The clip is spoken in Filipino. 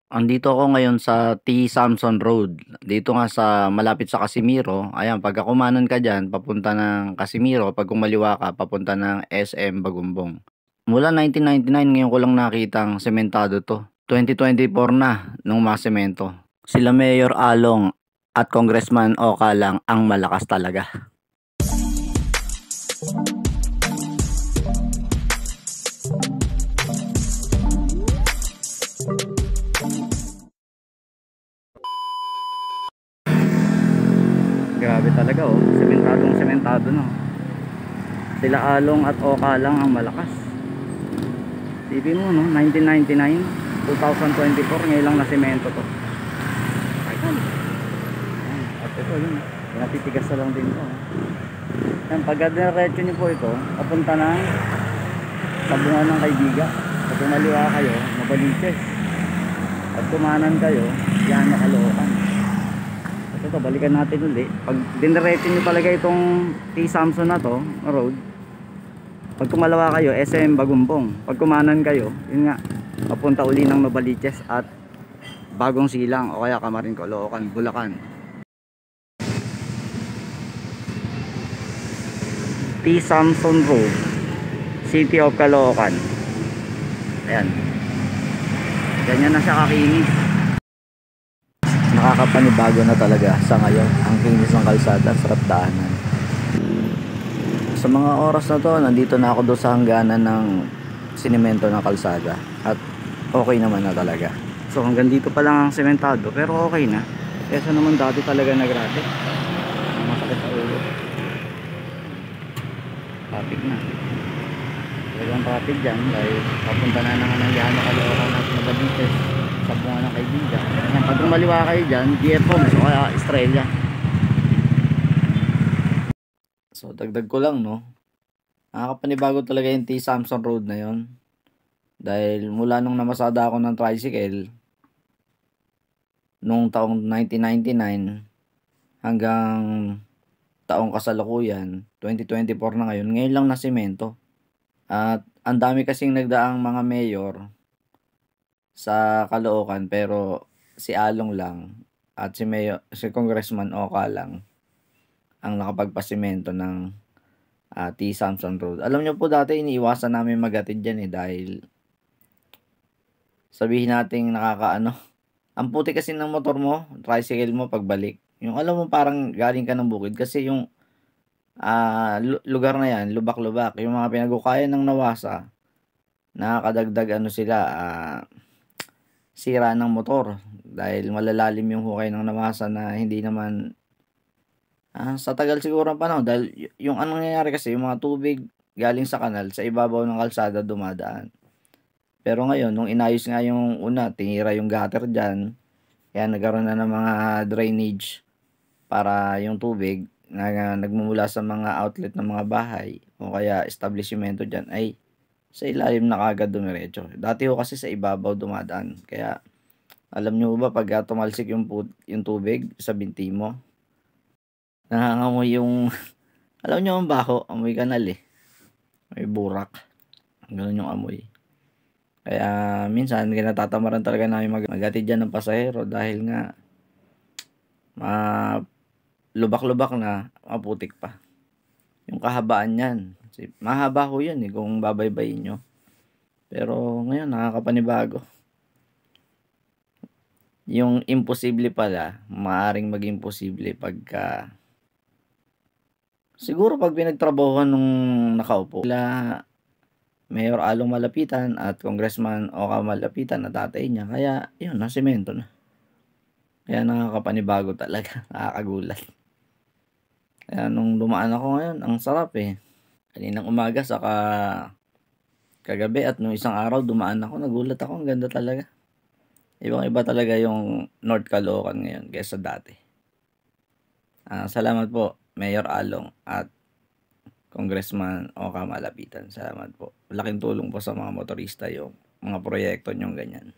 Andito ako ngayon sa T. Samson Road. Dito nga sa malapit sa Casimiro. Ayan, pagka kumanan ka dyan, papunta ng Casimiro. Pag kumaliwa ka, papunta ng SM Bagumbong. Mula 1999, ngayon ko lang nakitang sementado to. 2024 na nung mga semento. Sila Mayor Along at Congressman Oka lang ang malakas talaga. Grabe talaga oh, sementado no. Sila Along at Oka lang ang malakas. Tipin mo no, 1999, 2024, ngayon lang na semento to. Ayan. At ito yun, natitigas na lang din to. Yan, pag diretso nyo po ito, papunta ng Sabungan ng Kaybiga. Pag kumaliwa kayo, Mabaliches. At kumanan kayo, yan na Caloocan. At ito, balikan natin ulit. Pag diniretso nyo talaga itong T. Samson na to, road, pag kumalawa kayo, SM Bagumbong. Pag kumanan kayo, yun nga, papunta uli ng Mabaliches at Bagong Silang o kaya Camarin, Caloocan, Bulacan. T. Samson Road, City of Caloocan. Ayan. Ganyan na siya kakinis. Nakakapanibago na talaga sa ngayon ang kinis ng kalsada, sarap daanan. Sa mga oras na to, nandito na ako doon sa hangganan ng sinemento ng kalsada at okay naman na talaga. So hanggang dito pa lang ang sementado pero okay na. Kesa naman dati talaga nagrate. Masakit sa ulo. Traffic na. Talagang traffic dyan dahil papunta na naman ng Llano, Caloocan at Mabaliches, Sabungan ng Kaybiga. Pag kumaliwa kayo dyan, GF Homes o kaya Estrella. So dagdag ko lang no, nakakapanibago talaga yung T. Samson Road na yon. Dahil mula nung namasada ako ng tricycle nung taong 1999 hanggang taong kasalukuyan 2024 na ngayon lang na semento. At ang dami kasing nagdaang mga mayor sa Caloocan pero si Along lang at si Congressman Oka lang ang nakapagpasimento ng T. Samson Road. Alam nyo po dati iniiwasan namin magatid dyan dahil sabihin natin nakakaano. Ang puti kasi ng motor mo, tricycle mo pagbalik. Yung alam mo parang galing ka ng bukid kasi yung lugar na yan, lubak-lubak. Yung mga pinagkukayan ng Nawasa, nakakadagdag sila, sira ng motor dahil malalalim yung hukay ng Nawasa na hindi naman sa tagal siguro ng panahon dahil yung anong nangyayari kasi yung mga tubig galing sa kanal sa ibabaw ng kalsada dumadaan. Pero ngayon nung inayos nga yung una, tinira yung gutter dyan, kaya nagkaroon na ng mga drainage para yung tubig na nagmumula sa mga outlet ng mga bahay o kaya establishmento dyan ay sa ilalim na kagad dumiretso. Dati ho kasi sa ibabaw dumadaan. Kaya alam nyo ba pag tumalsik yung tubig sa binti mo, nangangamoy yung alam nyo ang baho, amoy kanal may burak, ganun yung amoy. Kaya minsan kinatatamaran talaga namin magatid dyan ng pasahero dahil nga lubak-lubak na, maputik pa yung kahabaan yan. Mahaba ho yun kung babaybayin nyo. Pero ngayon nakakapanibago. Yung imposible pala maaring maging posible pagka siguro pag pinagtrabahuan nung nakaupo sila Mayor Along malapitan at Congressman Oka malapitan na tatay niya. Kaya yun, nasemento na. Kaya nakakapanibago talaga. Nakakagulat. Kaya nung dumaan ako ngayon, ang sarap Kaninang umaga saka kagabi at nung isang araw dumaan ako, nagulat ako. Ang ganda talaga. Ibang iba talaga yung North Caloocan ngayon kaysa dati. Salamat po Mayor Along at Congressman Oka malapitan. Salamat po. Laking tulong po sa mga motorista yung mga proyekto nyong ganyan.